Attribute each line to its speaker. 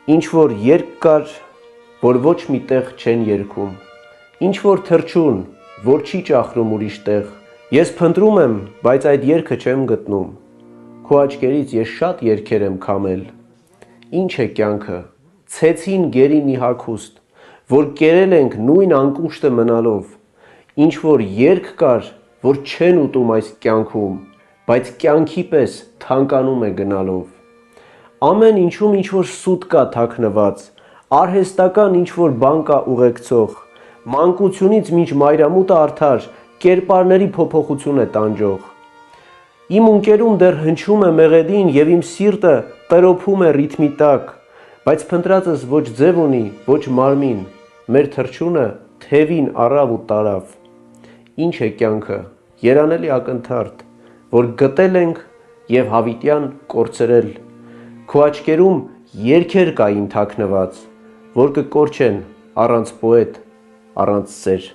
Speaker 1: Ինչ որ երկ կար, որ ոչ մի տեղ չեն երգում, ինչ որ թռչուն, որ չի ճախրում ուրիշ տեղ, ես փնտրում եմ, բայց այդ երգը չեմ գտնում, քո աչքերից ես շատ երգեր եմ քամել, ինչ է կյանքը, ցեցին գերի մի հագուստ, որ կերել ենք նույն անկուշտը մնալով, ինչ որ երգ կար, որ չեն ուտում այս կյանքում, բայց կյանքի պես թանկանում է գնալով, ամեն ինչում ինչ որ սուտ կա թաքնված, արհեստական ինչ որ բան կա ուղեկցող, մանկությունից մինչ մայրամուտը արդար, կերպարների փոփոխություն է տանջող, իմ ունկերում դեռ հնչում է մեղեդին և իմ սիրտը տրոփում է ռիթմի տակ, բայց փնտրածս ոչ ձև ունի, ոչ մարմին, մեր թռչունը թևին առավ ու տարավ, ինչ է կյանքը, երանելի ակնթարթ, որ գտել ենք և հավիտյան կորցրել, քո աչքերում երգեր կային թաքնված, որ կկորչեն առանց պոետ, առանց սեր։